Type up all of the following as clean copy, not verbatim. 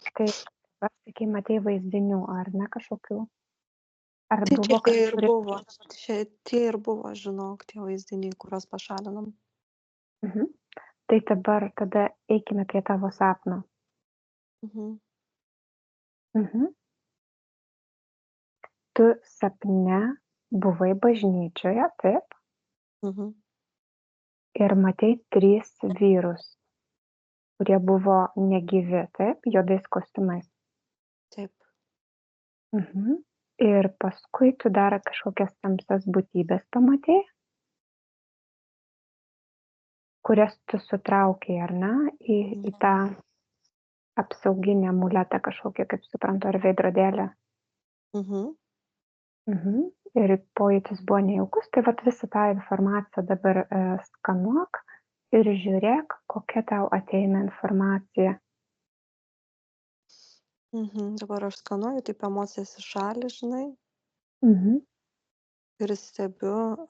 Tai pats sakei, matei vaizdinių, ar ne kažkokių? Ar Tai buvo tie ir kažkuri? buvo. Tie ir buvo, žinok, tie vaizdiniai, kuriuos pašalinom. Mhm. Tai dabar tada eikime prie tavo sapno. Mhm. Mhm. Tu sapne buvai bažnyčioje, taip? Mhm. Ir matei 3 vyrus, kurie buvo negyvi, taip? Juodais kostiumais. Taip. Mhm. Ir paskui tu dar kažkokias tamsias būtybės pamatei, kurias tu sutraukei, ar ne, į tą apsauginį amuletą kažkokį, kaip suprantu, ar veidrodėlį. Mhm. Mhm. Ir pojūtis buvo nejaukus, tai vat visą tą informaciją dabar skanuok ir žiūrėk, kokia tau ateina informacija. Mhm. Dabar aš skanuoju, taip emocijas į šalį, žinai, Mhm. ir stebiu.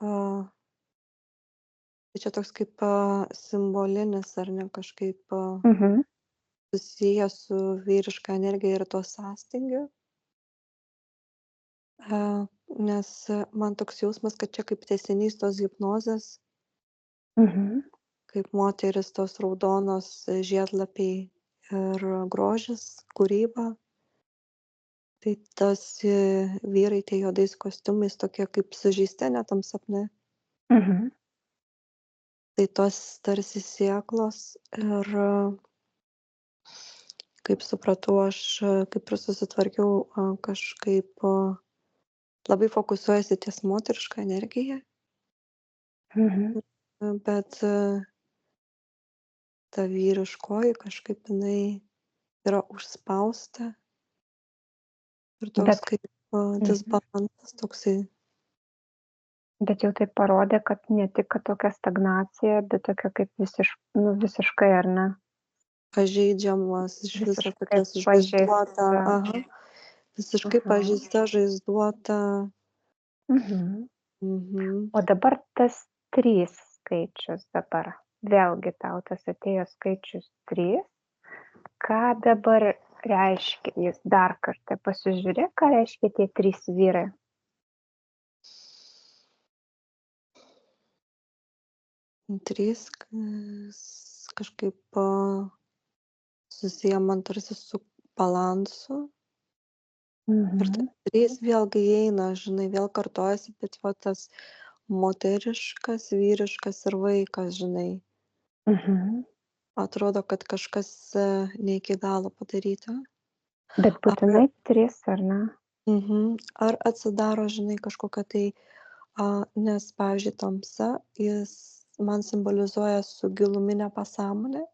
Tai čia toks kaip simbolinis, ar ne, kažkaip Mhm. susijęs su vyriška energija ir tuo sąstingiu. Nes man toks jausmas, kad čia kaip tęsinys tos hipnozės, Mhm. kaip moteris tos raudonos žiedlapiai ir grožis, kūryba. Tai tas vyrai tie juodais kostiumais tokie kaip sužeisti net tam sapne. Mhm. Tai tos tarsi sėklos ir kaip supratau, aš kaip ir susitvarkiau kažkaip labai fokusuojasi ties moteriška energija, Mhm. bet ta vyriškoji kažkaip jinai yra užspausta ir toks Bet, kaip mhm. disbalansas toksai Bet jau tai parodė, kad ne tik kad tokia stagnacija, bet tokia kaip visiškai, ar ne? pažeidžiamas, iš viso Visiškai tokia sužaizduota, pažeista. visiškai Aha. pažeista, žaizduota. Mhm. Mhm. O dabar tas 3 skaičius dabar. Vėlgi tau tas atėjo skaičius 3. Ką dabar reiškia jis? Dar kartą pasižiūrėk, ką reiškia tie 3 vyrai. Trys kažkaip susiję man tarsi su balansu. Ir Mhm. trys vėlgi įeina, žinai, vėl kartojasi, bet va tas moteriškas, vyriškas ir vaikas, žinai. Mhm. Atrodo, kad kažkas ne iki galo padaryta. Bet Ar, būtinai 3, ar ne? ar atsidaro, žinai, kažkokia tai, nes, pavyzdžiui, tamsa, jis man simbolizuoja su giluminė pasąmonė.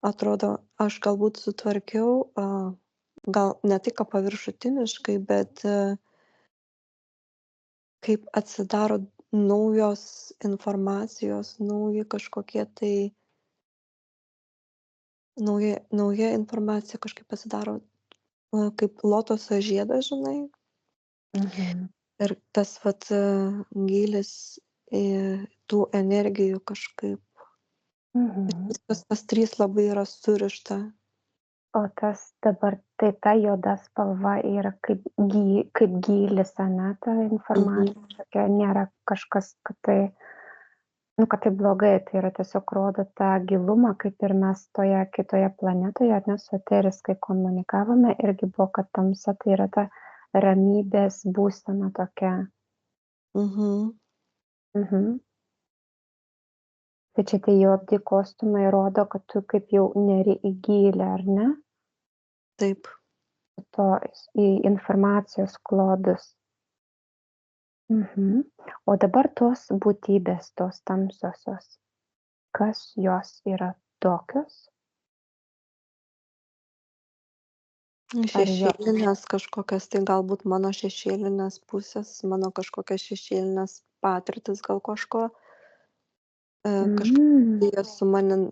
Atrodo, aš galbūt sutvarkiau, gal ne tai, ką paviršutiniškai, bet kaip atsidaro naujos informacijos, nauji kažkokie tai nauja informacija kažkaip pasidaro, kaip lotoso žiedas, žinai. Mhm. Ir tas vat gylis tų energijų kažkaip. Mhm. Viskas tas 3 labai yra surišta. O tas dabar, tai ta juoda spalva yra kaip gylis, ane, ta Mhm. informacija tokia, nėra kažkas, kad tai blogai, tai yra tiesiog rodo tą gilumą, kaip ir mes toje kitoje planetoje, ar ne, su eteris, kai komunikavome, irgi buvo, kad tamsa tai yra ta ramybės būsena tokia. Mhm. Mhm. Tai čia tie juodi kostiumai rodo, kad tu kaip jau neri į gylį, ar ne? Taip. To į informacijos klodus. Mhm. O dabar tos būtybės, tos tamsiosios, kas jos yra tokios? Ar jo? Šešėlinės kažkokios, tai galbūt mano šešėlinės pusės, mano kažkokios šešėlinės patirtys gal kažko, kažkaip Mm, susiję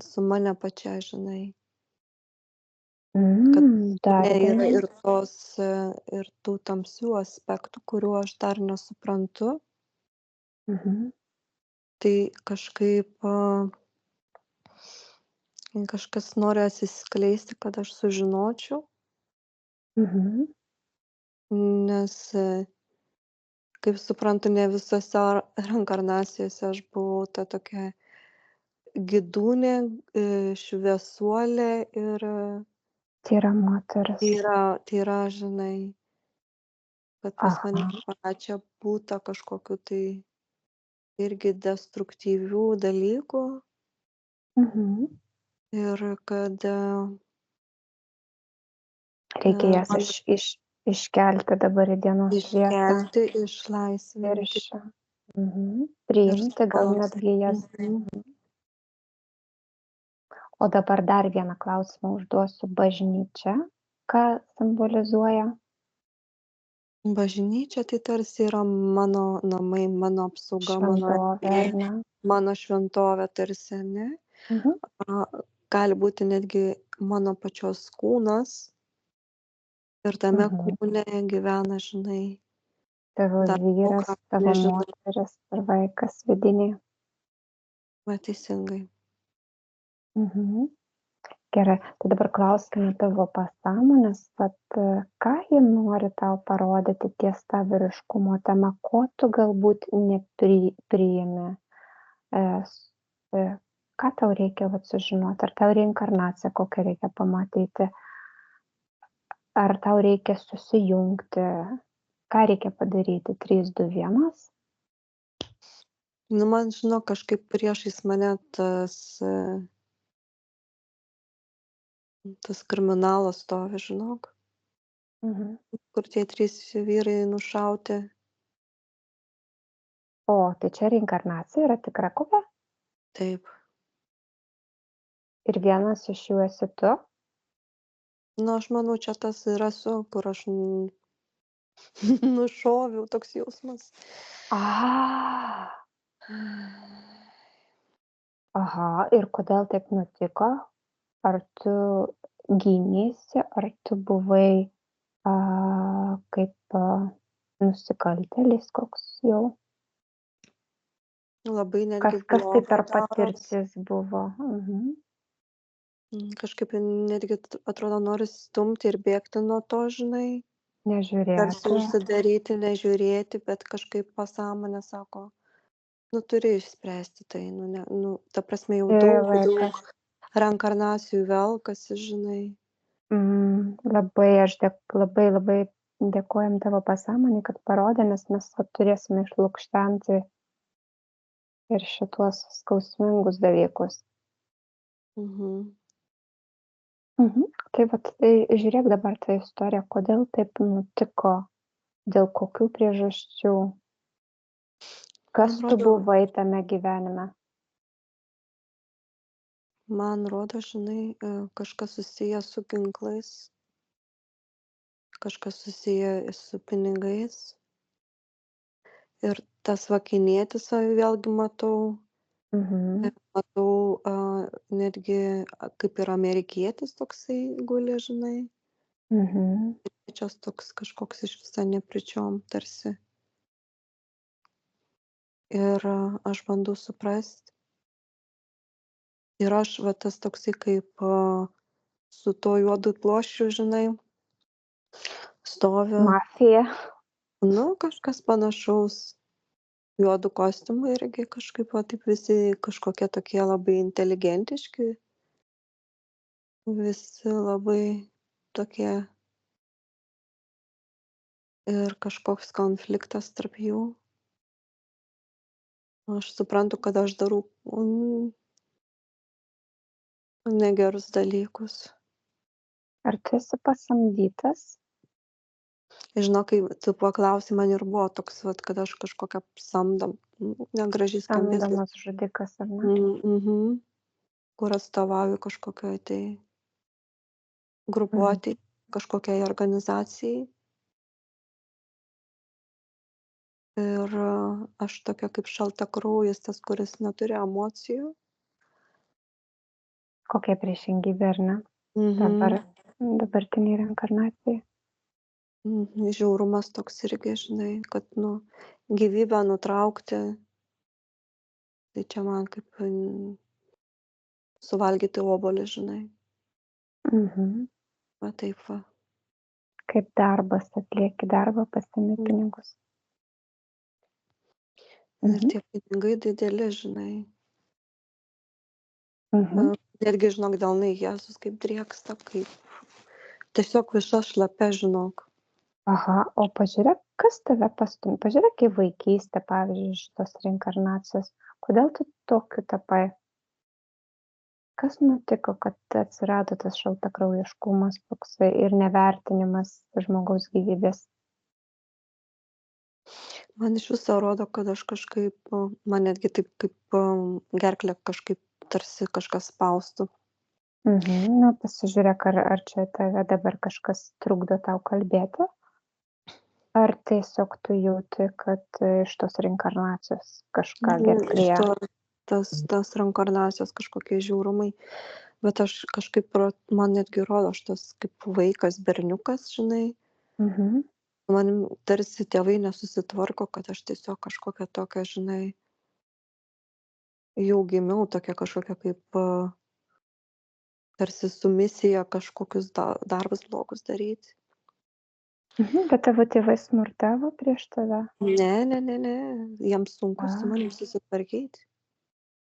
su mane pačia, žinai. Kad dar mane yra viena. ir tų tamsių aspektų, kurių aš dar nesuprantu. Mhm. Tai kažkaip kai kažkas nori atsiskleisti, kad aš sužinočiau, Mhm. nes, kaip suprantu, ne visose reinkarnacijose aš buvau ta tokia gidūnė, šviesuolė ir Tyra moteris. tyra, žinai, kad pas mane Aha. pačią būta kažkokių tai irgi destruktyvių dalykų Mhm. ir kad, Reikia jas man iškelti dabar į dienos šviesą iškelti, ir išlaisvinti ir priimti gal spausti. netgi jas. O dabar dar vieną klausimą užduosiu. Bažnyčia, ką simbolizuoja? Bažnyčia tai tarsi yra mano namai, mano apsauga, mano Šventovė, erdvė, ar ne? mano šventovė tarsi, ane? Mhm. A, gali būti netgi mano pačios kūnas ir tame Mhm. kūne gyvena, žinai, Tavo dar daug vyras, ką tavo nežinau. moteris ir vaikas vidiniai. Va, teisingai. Mhm. Gerai, tai dabar klauskime tavo pasąmonės, ką ji nori tau parodyti ties ta vyriškumo tema, ko tu galbūt nepriimi, ką tau reikia sužinoti, ar tau reinkarnaciją kokią reikia pamatyti, ar tau reikia susijungti, ką reikia padaryti, 3, 2, 1? Nu, man, žinok, kažkaip priešais mane tas kriminalas stovi, žinok, Mhm. kur tie 3 vyrai nušauti. O, tai čia reinkarnacija yra tikra kokia? Taip. Ir vienas iš jų esi tu? Nu, aš manau, čia tas ir esu, kur aš nušoviau, toks jausmas. Aha, ir kodėl taip nutiko? Ar tu gyneisi, ar tu buvai kaip nusikaltėlis koks jau? Labai netgi Kas tai bloga per daros. patirtis buvo? Mhm. Kažkaip netgi atrodo nori stumti ir bėgti nuo to, žinai, tarsi Nežiūrėti. užsidaryti, nežiūrėti, bet kažkaip pasąmonė sako, nu turi išspręsti tai, nu, ne, nu, ta prasme jau daug Laikas. reinkarnacijų velkasi, žinai. Labai labai dėkojam tavo pasąmonei, kad parodė, nes mes turėsime išlukštenti ir šituos skausmingus dalykus. Mhm. Tai žiūrėk dabar tą istoriją, kodėl taip nutiko, dėl kokių priežasčių, kas tu buvai tame gyvenime. Man rodo, žinai, kažkas susiję su ginklais, kažkas susiję su pinigais. Ir tas va kinietis vėlgi matau, Mhm. matau netgi kaip ir amerikietis toksai guli, žinai. Mhm. Trečias toks kažkoks iš viso nepričiom tarsi. Ir aš bandau suprast. Ir aš va tas toksai kaip su tuo juodu ploščiu, žinai, stoviu. Mafija. Nu, kažkas panašaus. Juodu kostiumu irgi kažkaip va taip visi kažkokie tokie labai inteligentiški. Visi labai tokie ir kažkoks konfliktas tarp jų. Aš suprantu, kad aš darau negerus dalykus. Ar tu esi pasamdytas? Žinok, kai tu paklausei, man ir buvo toks, vat, kad aš kažkokią negražiai skambės. Samdomas žudikas, ar ne? Mhm. Kur atstovauju kažkokioj tai Mhm. grupuotei, kažkokiai organizacijai. Ir aš tokia kaip šaltakraujis, tas, kuris neturi emocijų. Kokia priešingybė, ar ne? Mhm. Dabartiniai reinkarnacijai. Žiaurumas toks irgi, žinai, kad, gyvybę nutraukti, tai čia man kaip suvalgyti obuolį, žinai. Mhm. Va taip va. Kaip darbas, atlieki darbą, pasiimi Mm. pinigus. Ir Mhm. tie pinigai dideli, žinai. Mhm. Netgi, žinok, delnai, Jėzus, kaip drėksta, kaip tiesiog visa šlapia, žinok. Aha, o pažiūrėk, kas tave pastumia. Pažiūrėk į vaikystę, pavyzdžiui, šitos reinkarnacijos. Kodėl tu tokiu tapai? Kas nutiko, kad atsirado tas šaltakraujiškumas toksai ir nevertinimas žmogaus gyvybės? Man iš viso rodo, kad aš kažkaip, man netgi taip kaip gerklę kažkaip tarsi kažkas spaustų. Mhm. Nu, pasižiūrėk, ar čia tave dabar kažkas trukdo tau kalbėti? Ar tiesiog tu jauti, kad iš tos reinkarnacijos kažką Iš gerklėje? tas reinkarnacijos kažkokie žiaurumai. Bet aš kažkaip, man netgi rodo, aš tas kaip vaikas, berniukas, žinai. Mhm. Man tarsi tėvai nesusitvarko, kad aš tiesiog kažkokia tokia, žinai, jau gimiau tokia kažkokia kaip tarsi su misija kažkokius darbus blogus daryti. Mhm. Bet tavo tėvai smurtavo prieš tave? Ne. Jiems sunku su A. manim susitvarkyti.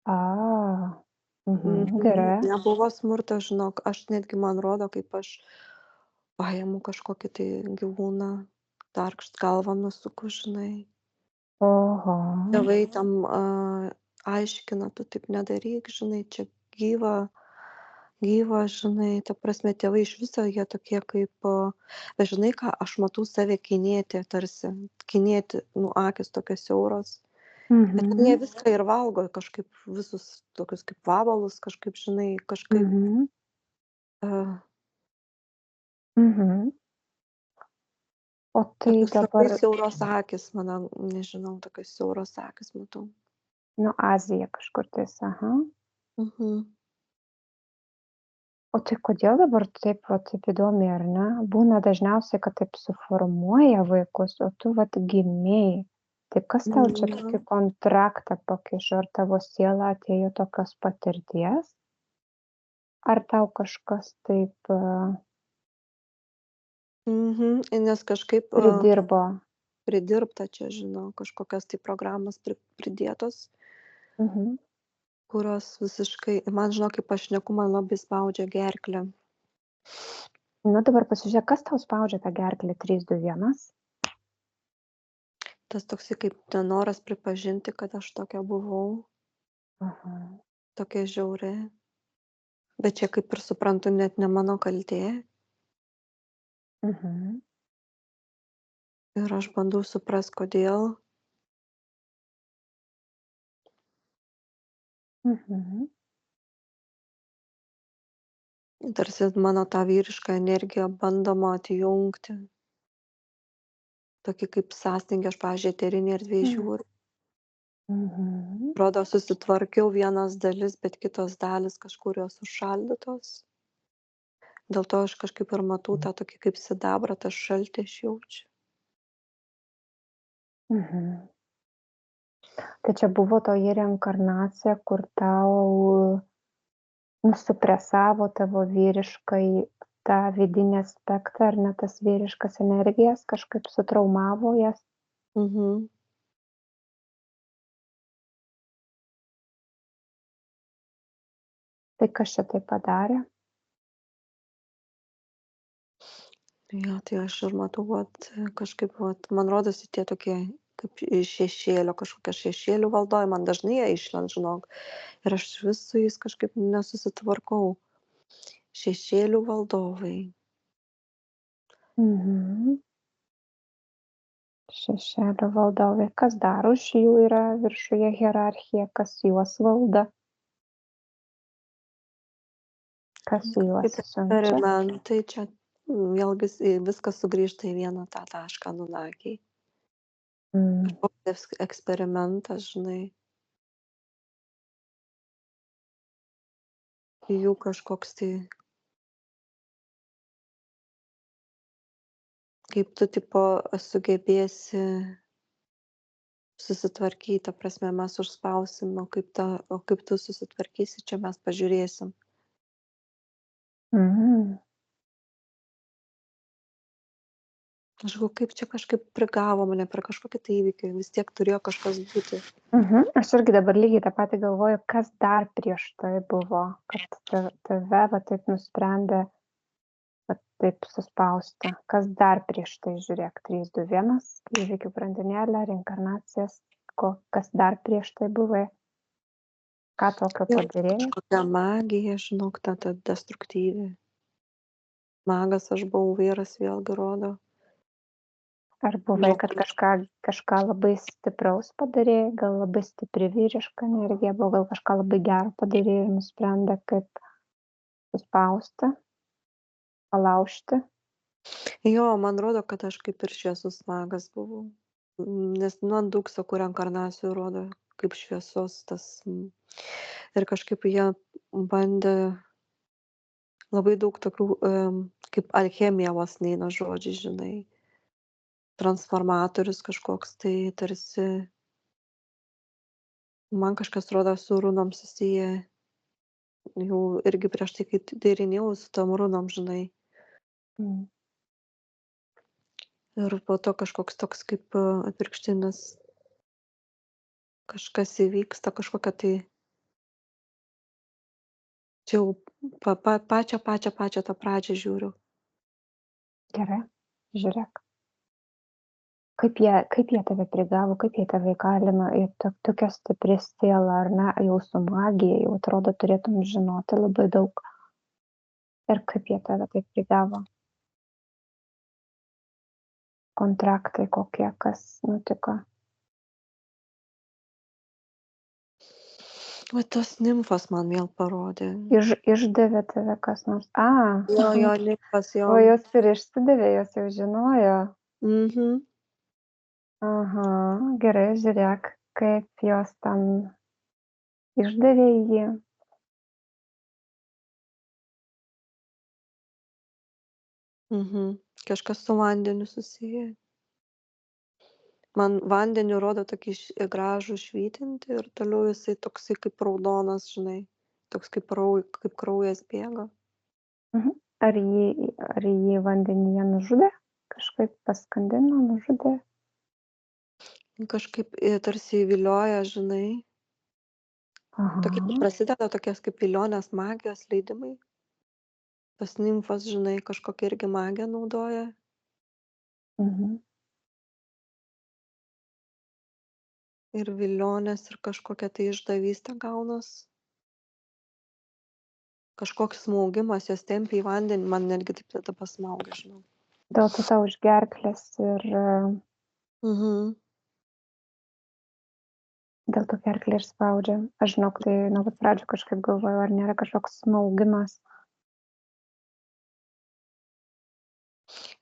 A. Mhm. Gerai. Nebuvo smurto, žinok, aš netgi, man rodo, kaip aš paimu kažkokį tai gyvūną, tarkšt galvą nusuku, žinai. Oho. Tėvai tam aiškina, tu taip nedaryk, žinai, čia gyva, gyva, žinai, ta prasme, tėvai iš viso jie tokie kaip, bet žinai ką, aš matau save kinėti, tarsi, kinėti, nu, akis tokios siauros. Bet ten jie Mhm. viską ir valgo, kažkaip visus tokius kaip vabalus, kažkaip, žinai, kažkaip, Mhm. uh, Mhm. O tai tokios labai dabar, siauros akis, mano, nežinau, tokios siauros akis matau. nu, Azija kažkur tais, aha. Mhm. O tai kodėl dabar taip, va, taip įdomiai, ar ne? Būna dažniausiai, kad taip suformuoja vaikus, o tu, va, gimėjai. Tai kas tau čia Na, tokį kontraktą pakišo? Ar tavo siela atėjo tokios patirties? Ar tau kažkas taip nes kažkaip pridirbo? pridirbta čia, žinau, kažkokios tai programos pridėtos, Mhm. kurios visiškai, man žinau, kaip aš šneku, man labai spaudžia gerklę. Nu, dabar pasižiūrėk, kas tau spaudžia tą gerklę 3, 2, 1? Tas toksai kaip nenoras pripažinti, kad aš tokia buvau, Aha. tokia žiauri. Bet čia, kaip ir suprantu, net ne mano kaltė. Mhm. Ir aš bandau suprast, kodėl. Mhm. Tarsi mano tą vyrišką energiją bandoma atjungti. Tokį kaip sąstingį, aš, pavyzdžiui, eterinėj erdvėj Mhm. žiūriu. Mhm. Atrodo, susitvarkiau vienas dalis, bet kitos dalys kažkur jos užšaldytos. Dėl to aš kažkaip ir matau tą tokį kaip sidabrą, tą šaltį aš jaučiu. Mhm. Tai čia buvo toji reinkarnacija, kur tau supresavo tavo vyriškąjį tą vidinį aspektą, ar ne tas vyriškas energijas, kažkaip sutraumavo jas? Mhm. Tai kas čia taip padarė? Jo, tai aš ir matau, vat, kažkaip, vat, man rodosi tie tokie kaip iš šešėlio, kažkokia šešėlių valdoja, man dažnai jie išlenda, žinok. Ir aš vis su jais kažkaip nesusitvarkau. Šešėlių valdovai. Mhm. Šešėlių valdovai. Kas dar už jų yra viršuje hierarchija, kas juos valdo? Kas juos Kaip siunčia? eksperimentai čia vėlgi viskas sugrįžta į vieną tą tašką nunakiai. Mm. Kažkoks eksperimentas, žinai, jų kažkoks tai, kaip tu tipo sugebėsi susitvarkyt, ta prasme mes užspausim, o kaip tu susitvarkysi, čia mes pažiūrėsim. Mhm. Aš galvoju, kaip čia kažkaip prigavo mane per kažkokį tai įvykį, vis tiek turėjo kažkas būti. Aš irgi dabar lygiai tą patį galvoju, kas dar prieš tai buvo, kad tave va taip nusprendė va taip suspausti. Kas dar prieš tai, žiūrėk, 3, 2, 1, įvykių grandinėlė, reinkarnacijas, kas dar prieš tai buvai, ką tokio Ir padarėjai? kažkokia magija, žinok, ta destruktyvi. Magas aš buvau, vyras vėlgi rodo. Ar buvai, kad kažką labai stipraus padarėjai, gal labai stipri vyriška energija buvo, gal kažką labai gero padarėjai ir nusprendė, kaip suspausti, palaužti? Jo, man rodo, kad aš kaip ir šviesus magas buvau. Nes ant daug sakų reinkarnacijų rodo, kaip šviesos tas. Ir kažkaip jie bandė labai daug tokių, kaip alchemija vos neina žodžiai, žinai. Transformatorius kažkoks tai tarsi. Man kažkas rodo su runom susiję. Jau irgi prieš tai, kai tyrinėjau su tom runom, žinai. Mm. Ir po to kažkoks toks kaip atvirkštinis kažkas įvyksta, kažkokia tai čia jau pačią tą pradžią žiūriu. Gerai, žiūrėk. Kaip jie tave prigavo, kaip jie tave įkalino į tokią stiprią sielą, ar ne, jau su magija, jau atrodo turėtum žinoti labai daug. Ir kaip jie tave taip prigavo? Kontraktai kokie, kas nutiko? Va tos nimfos man vėl parodė. Išdavė tave kas nors? Jo, nimfos jo. O jos ir išsidavė, jos jau žinojo. Mhm. Aha, gerai, žiūrėk, kaip jos ten išdavė jį. Kažkas su vandeniu susiję. Man vandeniu rodo tokį gražų švytintį ir toliau jisai toksai kaip raudonas, žinai. Toks kaip kraujas bėga. Ar jį vandenyje nužudė? Kažkaip paskandino, nužudė? Kažkaip tarsi įvilioja, žinai. Tokie Aha. prasideda tokias kaip vilionės magijos leidimai. Pas nimfos, žinai, kažkokią irgi magiją naudoja. Mhm. Ir vilionės ir kažkokia tai išdavystė gaunas. Kažkoks smaugimas, jos tempia į vandenį, man netgi taip tada pasmaugia, žinau. Dėl to tau už gerklės ir dėl to gerklę ir spaudžia. Aš žinok, tai nuo pat pradžių kažkaip galvoju, ar nėra kažkoks smaugimas.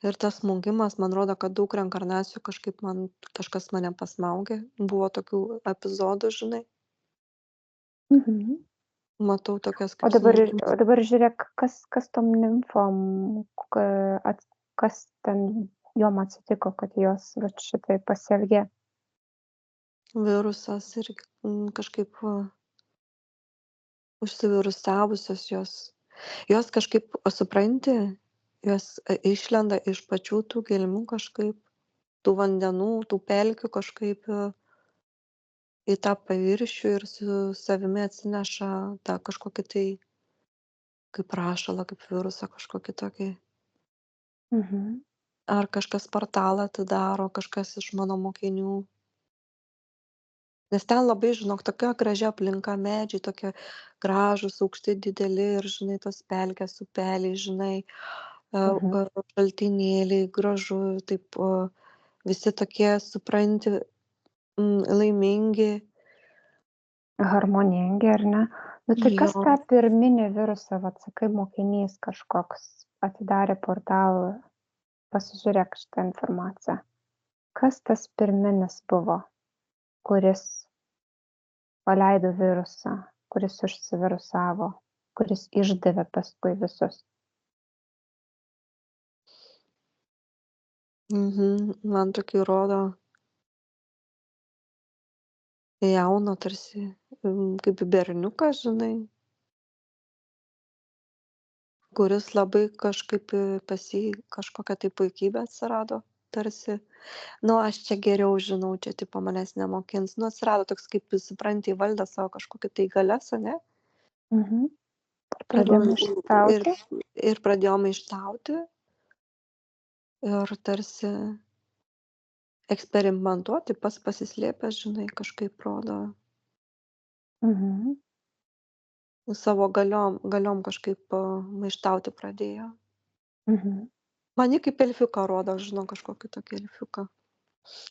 Ir tas smaugimas, man rodo, kad daug reinkarnacijų kažkas mane pasmaugė. Buvo tokių epizodų, žinai. Mhm. Matau tokias O kaip smaugimas. dabar žiūrėk, kas tom nimfom, kas ten jom atsitiko, kad jos šitai pasielgė. Virusas irgi kažkaip užsivirusavusios jos. Jos kažkaip, supranti, jos išlenda iš pačių tų gelmių kažkaip, tų vandenų, tų pelkių kažkaip į tą paviršių ir su savimi atsineša tą kažkokį tai kaip rašalą, kaip virusą kažkokį tokį. Mhm. Ar kažkas portalą atidaro, kažkas iš mano mokinių. Nes ten labai, žinok, tokia gražia aplinka, medžiai tokie gražūs, aukšti, dideli ir, žinai, tos pelkės, upeliai, žinai, Mhm. šaltinėliai, gražu, taip visi tokie, supranti, laimingi. Harmoningi, ar ne? Nu tai kas Jo. tą pirminį virusą, vat sakai, mokinys kažkoks atidarė portalą, pasižiūrėk šitą informaciją. Kas tas pirminis buvo, kuris paleido virusą, kuris užsivirusavo, kuris išdavė paskui visus? Man tokį rodo. jauną tarsi, kaip berniuką, žinai, kuris labai kažkaip, pas jį kažkokia tai puikybė atsirado, tarsi, nu, aš čia geriau žinau, čia tipo manęs nemokins. Nu, atsirado toks, kaip supranti, įvaldė savo kažkokį tai galias, ane? Mhm. Ir, Pradėjo ir, maištauti. ir pradėjo maištauti ir tarsi eksperimentuoti, pats pasislėpęs, žinai, kažkaip rodo Mhm. savo galiom kažkaip maištauti pradėjo. Mhm. Man jį kaip elfiuką rodo, žinau, kažkokį tokį elfiuką.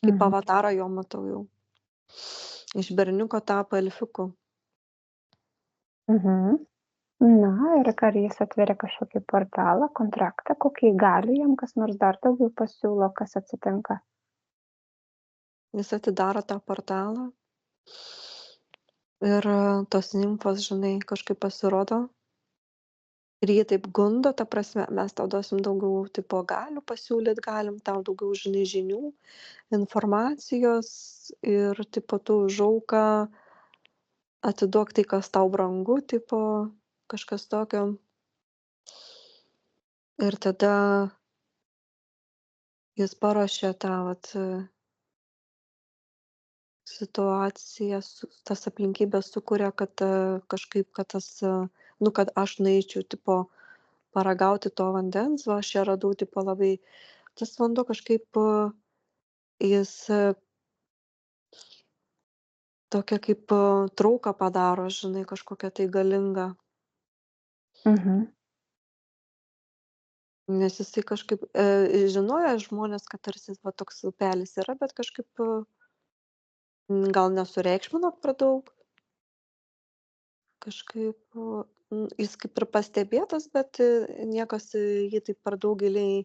Kaip Mhm. avatarą jo matau jau. Iš berniuko tapo elfiuku. Mhm. Na, ir ar jis atveria kažkokį portalą, kontraktą, kokį gali jam kas nors dar daugiau pasiūlo, kas atsitinka? Jis atidaro tą portalą ir tos nimfos, žinai, kažkaip pasirodo. Ir jį taip gundo, ta prasme, mes tau duosim daugiau tipo galių pasiūlyt, galim tau daugiau, žinai, žinių, informacijos ir tipo tu už auką atiduok tai, kas tau brangu, tipo kažkas tokio. Ir tada jis paruošė tą vat situaciją, tas aplinkybės sukuria, kad kažkaip, kad tas, nu, kad aš nueičiau, tipo, paragauti to vandens, va, aš čia radau, tipo, labai, tas vanduo kažkaip, jis tokią kaip trauką padaro, žinai, kažkokią tai galingą, Mhm. nes jisai kažkaip, žinojo žmonės, kad tarsi va toks upelis yra, bet kažkaip gal nesureikšmino per daug, kažkaip jis kaip ir pastebėtas, bet niekas į jį taip per daug giliai,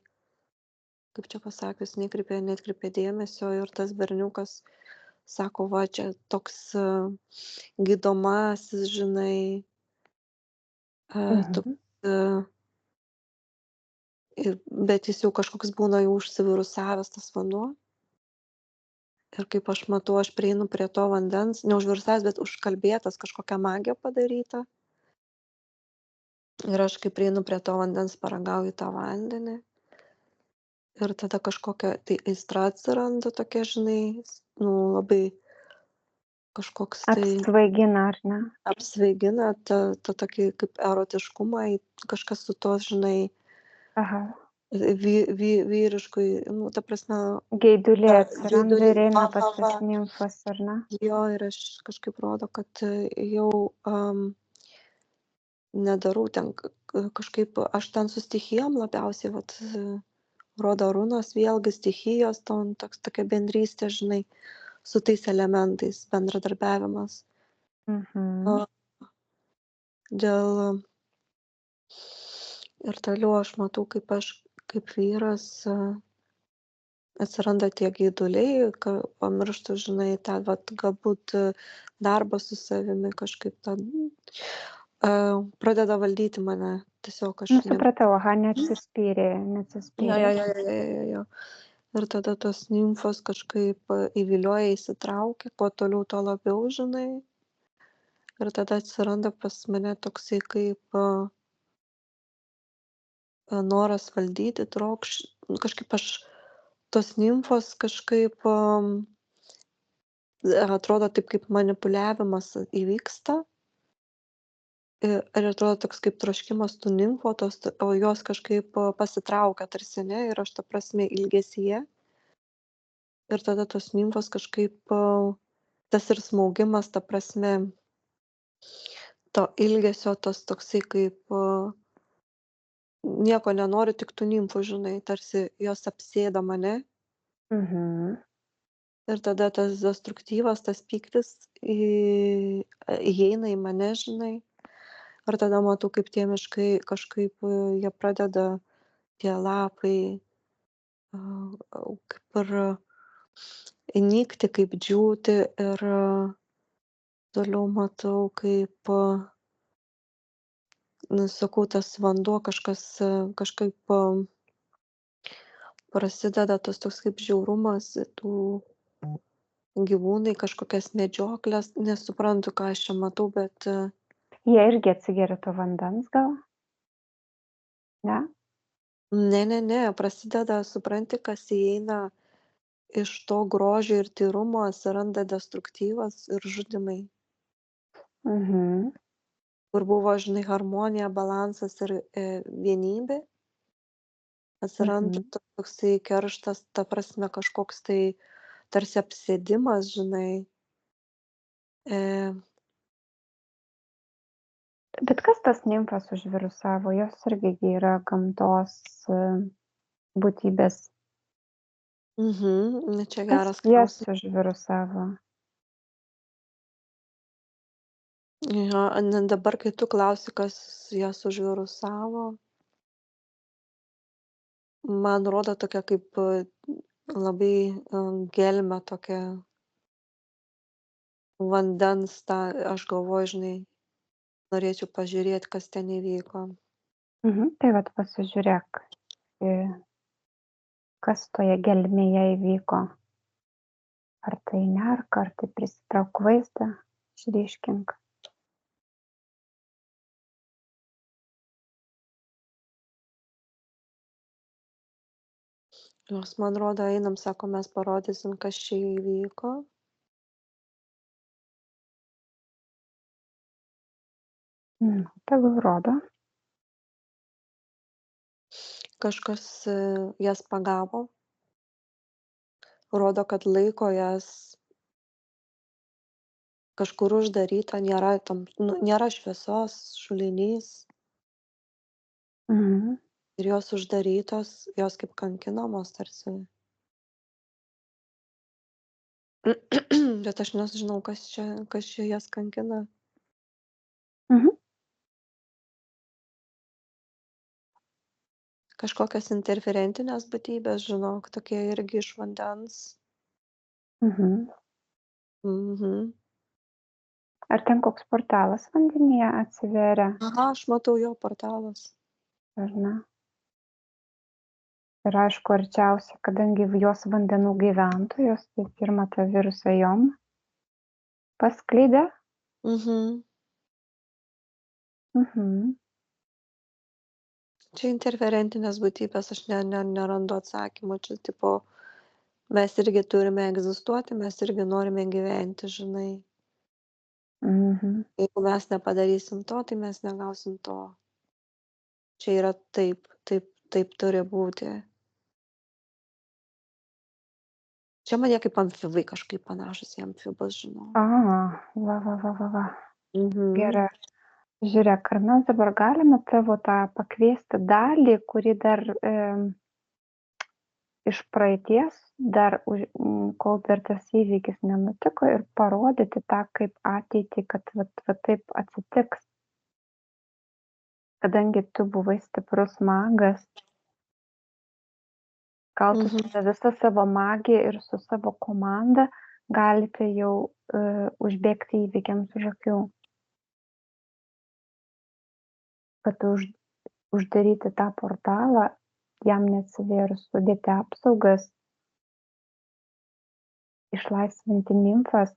kaip čia pasakius, neatkreipė dėmesio ir tas berniukas sako, va, čia toks gydomasis, žinai, toks, Mhm. bet jis jau kažkoks būna jau užsivirusavęs tas vanduo. Ir kaip aš matau, aš prieinu prie to vandens, neužvirusavęs, bet užkalbėtas, kažkokia magija padaryta. Ir aš kai prieinu prie to vandens, paragauju tą vandenį. Ir tada kažkokia tai aistra atsiranda tokia, žinai, nu, labai kažkoks tai Apsvaigina, ar ne? apsvaigina tą tokį kaip erotiškumą, kažkas su tuo, žinai, Aha. vyriškui, nu, ta prasme, Geiduliai atsiranda geidulį, ir va, eina va, pas va. tas nimfas, ar ne? Jo, ir aš kažkaip rodo, kad jau nedarau ten kažkaip, aš ten su stichijom labiausiai, vat, rodo runos, vėlgi stichijos, tokia bendrystė, žinai, su tais elementais, bendradarbiavimas. O Mhm. dėl ir toliau aš matau, kaip vyras atsiranda tie geiduliai, pamirštu, žinai, tą vat galbūt darbą su savimi kažkaip ten pradeda valdyti mane. Tiesiog aš Nu, supratau, aha, neatsispyrė, jo, neatsispyrė. jo, jo, jo, jo, jo, jo. Ir tada tos nimfos kažkaip įvilioja, įsitraukia, kuo toliau, tuo labiau, žinai. Ir tada atsiranda pas mane toksai kaip noras valdyti, kažkaip aš, tos nimfos kažkaip atrodo taip kaip manipuliavimas įvyksta. Ir atrodo toks kaip troškimas tų nimfų, o jos kažkaip pasitraukia tarsi, ne, ir aš ta prasme ilgesyje. Ir tada tos nimfos kažkaip tas ir smaugimas, ta prasme, to ilgesio, tas toksai kaip nieko nenoriu, tik tų nimfų, žinai, tarsi jos apsėda mane. Mhm. Ir tada tas destruktyvas, tas pyktis įeina į mane, žinai. Ir tada matau, kaip tie miškai kažkaip jie pradeda, tie lapai kaip ir nykti, kaip džiūti. Ir toliau matau, kaip, nu, sakau, tas vanduo kažkaip prasideda tas toks kaip žiaurumas tų gyvūnai, kažkokias medžioklės, nesuprantu, ką aš čia matau, bet Jie irgi atsigeria to vandens gal? Ne? ne, prasideda, supranti, kas įeina iš to grožio ir tyrumo, atsiranda destruktyvas ir žudymai, Mhm. kur buvo, žinai, harmonija, balansas ir vienybė, atsiranda Mhm. toksai kerštas, ta prasme kažkoks tai tarsi apsėdimas, žinai. E, Bet kas tas nimfas užvirusavo? Jos irgi gi yra gamtos būtybės. Čia Kas geras jas klausimas. užvirusavo? Jo, dabar, kai tu klausi, kas jas užvirusavo, man rodo tokia kaip labai gelmę tokia vandens, tą, aš galvoju, žinai, norėčiau pažiūrėti, kas ten įvyko. Tai vat pasižiūrėk, e, kas toje gelmėje įvyko. Ar tai nerk, ar tai prisitrauk vaizdą, išryškink. Jos, man rodo, einam, sako, mes parodysim, kas čia įvyko. Tegul rodo. Kažkas jas pagavo, rodo, kad laiko jas kažkur uždaryta, nėra šviesos, šulinys Mhm. ir jos uždarytos, jos kaip kankinamos tarsi. Bet aš nežinau, kas čia jas kankina. Mhm. Kažkokios interferentinės būtybės, žinok, tokie irgi iš vandens. Mhm. Mhm. Ar ten koks portalas vandenyje atsiveria, Aha, aš matau jo portalas. ar ne? Ir aišku, arčiausiai, kadangi jos vandenų gyventojos, tai pirmą tą virusą jom paskleidė. Mhm. Mhm. Čia interferentinės būtybės, aš nerandu atsakymų. Čia tipo, mes irgi turime egzistuoti, mes irgi norime gyventi, žinai. Mhm. Jeigu mes nepadarysim to, tai mes negausim to. Čia yra taip turi būti. Čia man jie kaip amfibai kažkaip panašūs į amfibus, žinau. Va. Mhm. Gerai. Žiūrėk, ar mes dabar galime tavo tą pakviesti dalį, kuri dar iš praeities, kol dar tas įvykis nenutiko, ir parodyti tą kaip ateitį, kad va taip atsitiks. Kadangi tu buvai stiprus magas, gal tu Mhm. su visa savo magija ir su savo komanda galite jau užbėgti įvykiams už akių. Kad uždaryti tą portalą, jam neatsivėrus, sudėti apsaugas, išlaisvinti nimfas.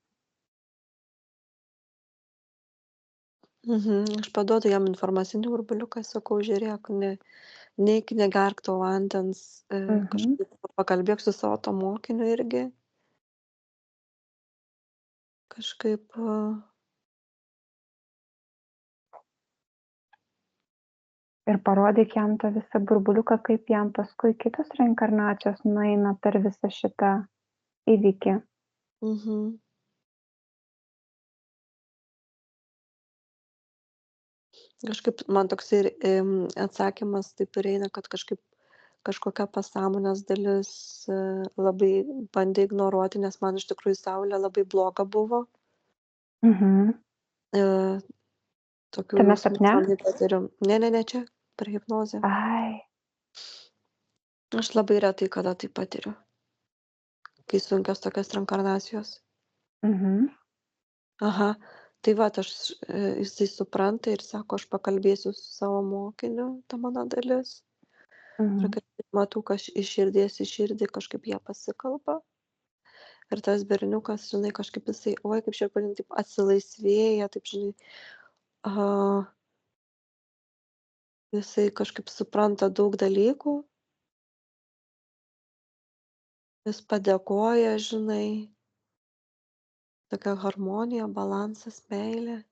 Aš paduodu jam informacinį burbuliuką, sakau, žiūrėk, neik, negerk to vandens, Mhm. kažkaip pakalbėk su savo to mokiniu irgi. Kažkaip Ir parodyk jam tą visą burbuliuką, kaip jam paskui kitos reinkarnacijos nueina per visą šitą įvykį. mhm. Kažkaip man toks ir atsakymas taip ir eina, kad kažkaip kažkokia pasąmonės dalis labai bandė ignoruoti, nes man iš tikrųjų saulė labai bloga buvo. Mhm. E, Tokių Tame jausmų sapne? senai patiriu. Ne, čia per hipnozę. Ai. Aš labai retai kada tai patiriu, kai sunkios tokios reinkarnacijos. Mhm. Aha, tai vat jisai supranta ir sako, aš pakalbėsiu su savo mokiniu, ta mano dalis. Ir Mhm. kažkaip matau, iš širdies į širdį kažkaip jie pasikalba. Ir tas berniukas, žinai, kažkaip jisai, oi, kaip čia pavadint, taip atsilaisvėja, taip, žinai, a, jisai kažkaip supranta daug dalykų, jis padėkoja, žinai, tokia harmonija, balansas, meilė.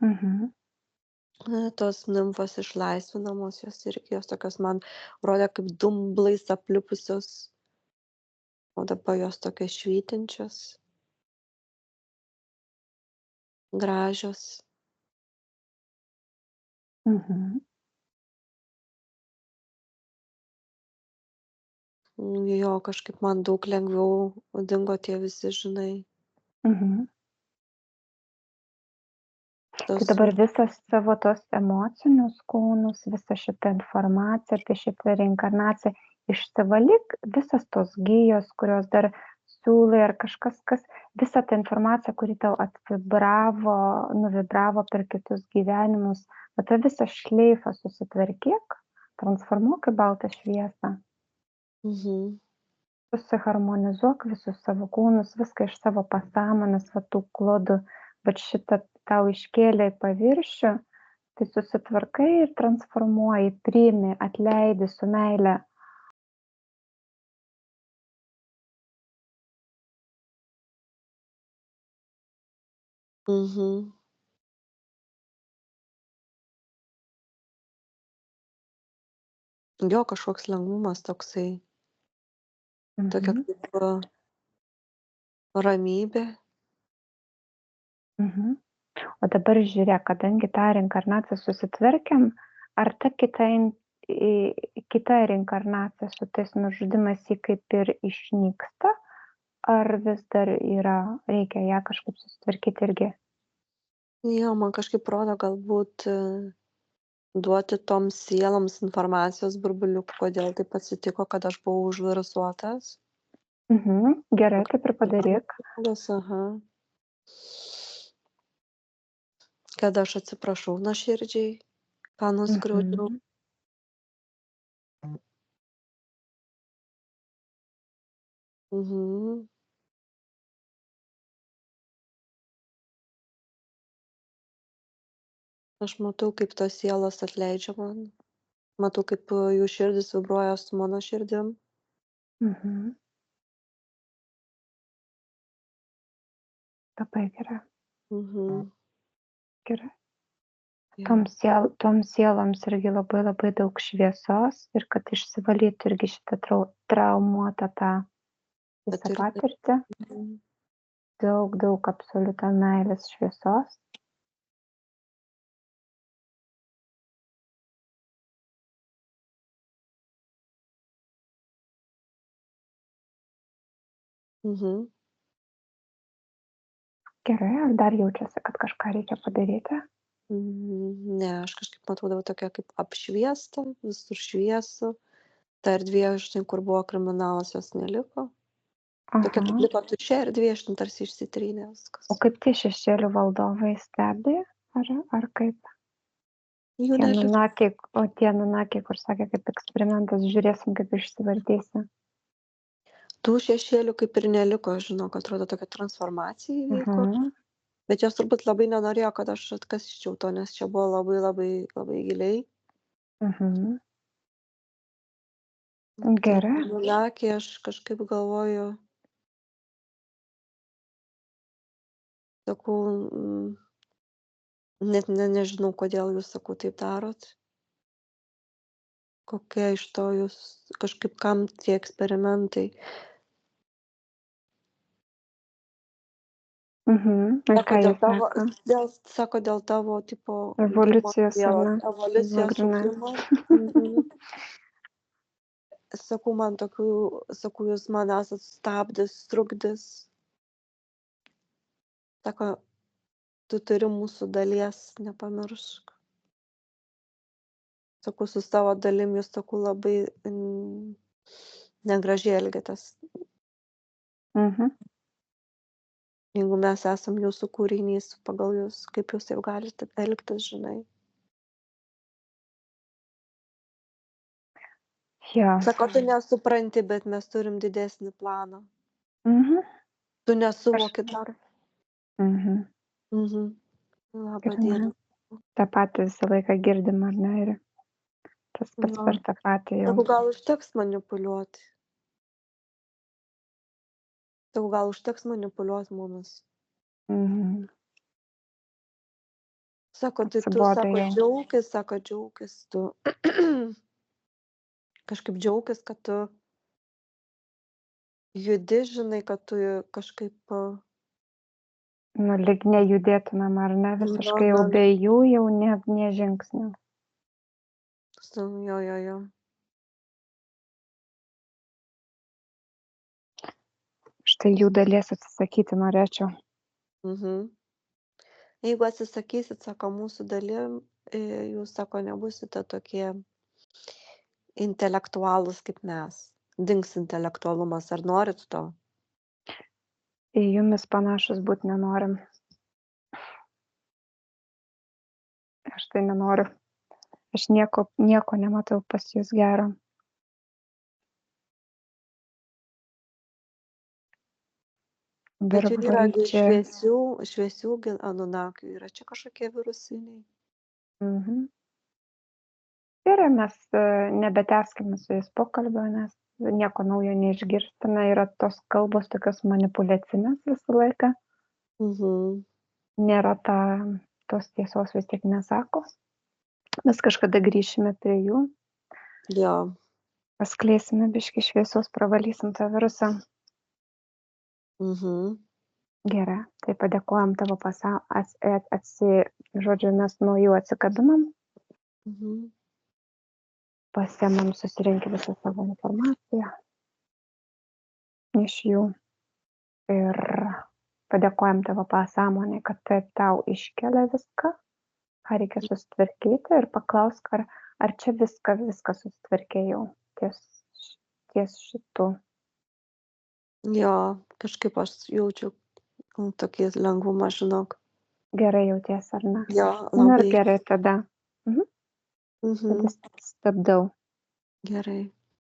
Mhm. Tos nimfos išlaisvinamos, jos irgi, jos tokios man rodė kaip dumblais aplipusios, o dabar jos tokios švytinčios, gražios. Mhm. Jo, kažkaip man daug lengviau dingo tie visi, žinai, Mhm. Tai tos. dabar visas savo tos emocinius kūnus, visą šitą informaciją apie šitą reinkarnaciją išsivalyk, visas tos gijos, kurios dar siūlai ar kažkas, visą tą informaciją, kuri tau atvibravo, nuvibravo per kitus gyvenimus, o tą visą šleifą susitvarkyk, transformuok į baltą šviesą. Mhm. Susiharmonizuok visus savo kūnus, viską iš savo pasąmonės, va tų klodų, bet šitą tau iškėlė į paviršių, tai susitvarkai ir transformuoji, priimi, atleidi su meile. Mhm. Jo, kažkoks lengvumas toksai, tokia Mhm. kaip ramybė. Mhm. O dabar žiūrėk, kadangi tą reinkarnaciją susitvarkėm, ar ta kita reinkarnacija su tais nužudimais jį kaip ir išnyksta, ar vis dar yra, reikia ją kažkaip susitvarkyti irgi? Jo, man kažkaip rodo galbūt duoti toms sieloms informacijos burbuliukų, kodėl taip atsitiko, kad aš buvau užvirusuotas. Mhm. Gerai, taip ir padaryk. Aha. Kad aš atsiprašau nuoširdžiai, ką nuskriaudžiau. Mhm. Mhm. Aš matau, kaip tos sielos atleidžia man. Matau, kaip jų širdis vibruoja su mano širdim. Mhm. Labai gerai. Mhm. Gerai. Jo. Tom sieloms irgi labai labai daug šviesos ir kad išsivalytų irgi šitą traumuotą tą visą Patirti. patirtį. Mhm. Daug absoliuta meilės šviesos. Mhm. Gerai, ar dar jaučiasi, kad kažką reikia padaryti? Ne, aš kažkaip matau dabar tokia kaip apšviesta, visur šviesu. Ta erdvė, žinai, kur buvo kriminalas, jos neliko. Tokia kaip Aha. liko tuščia erdvė, aš tarsi išsitrynė viskas. O kaip tie šešėlių valdovai stebi? Ar kaip? Jų neliko. Tie nunakiai, kur sakė, kaip eksperimentas, žiūrėsim, kaip išsivartysi. Tų šešėlių kaip ir neliko, žinok, atrodo tokia transformacija įvyko. Mhm. Bet jos turbūt labai nenorėjo, kad aš atkasčiau to, nes čia buvo labai labai labai giliai. Mhm. Tai Gerai. nunakiai aš kažkaip galvoju, sakau, net nežinau, kodėl jūs, sakau, taip darot. Kokia iš to jūs kažkaip kam tie eksperimentai. Mhm. Ir Sako, ką dėl jis tavo, sako? dėl tavo tipo gimimo Evoliucijos, ar sielos ne? evoliucijos Vagrinai. ugdymo. Mhm. Sakau, man tokių, sakau, jūs man esat stabdis, trukdis. Sako, tu turi mūsų dalies, nepamiršk. Sakau, su savo dalim jūs, sakau, labai negražiai elgiatės. Mhm. Jeigu mes esam jūsų kūrinys pagal jūs, kaip jūs taip galite elgtis, žinai. Jo. Sako, tu nesupranti, bet mes turim didesnį planą. Mhm. Tu Aš nesuvoki dar. mhm. Mhm. Ir Labą na, dieną. tą patį visą laiką girdim, ar ne? Ir tas pats Jo. per tą patį jau. Sakau, gal užteks manipuliuoti. Sakau, gal užteks manipuliuoti mumis. Mhm. Sako, tai tu, Atsibodo sako, jau. džiaukis tu. Kažkaip džiaukis, kad tu judi, žinai, kad tu kažkaip, Nu, lyg nejudėtumėm, ar ne? Visiškai jau na, be jų jau nė žingsnio. jo. Štai jų dalies atsisakyti norėčiau. Mhm. Jeigu atsisakysit, sako, mūsų dalim, jūs, sako, nebusite tokie intelektualūs kaip mes. Dings intelektualumas. Ar norit to? Į jumis panašus būti nenorim. Aš tai nenoriu. Aš nieko nematau pas jūs gero. Bet jų yra gi Beržvaidžiai. šviesių anunakių. Yra čia kažkokie virusiniai. Mhm. Ir mes nebetęskime su jais pokalbio, nes nieko naujo neišgirstame. Yra tos kalbos tokios manipuliacinės visą laiką. Mhm. Nėra tos tiesos vis tiek nesako. Mes kažkada grįšime prie jų, Jo. paskleisime biškį šviesos, pravalysim tą virusą. Mhm. Gerai, tai padėkojam tavo žodžiu, mes nuo jų atsikabinam, Mhm. pasiemam, susirinkę visą savo informaciją iš jų ir padėkojam tavo pasąmonė, kad tai tau iškelia viską, ką reikia susitvarkyti ir paklausk, ar čia viską susitvarkė jau ties šitų. Jo, kažkaip aš jaučiu tokį lengvumą, žinok. Gerai jauties, ar ne? Jo, Nu ir labai. gerai tada. Mhm. Tada stabdau. Gerai.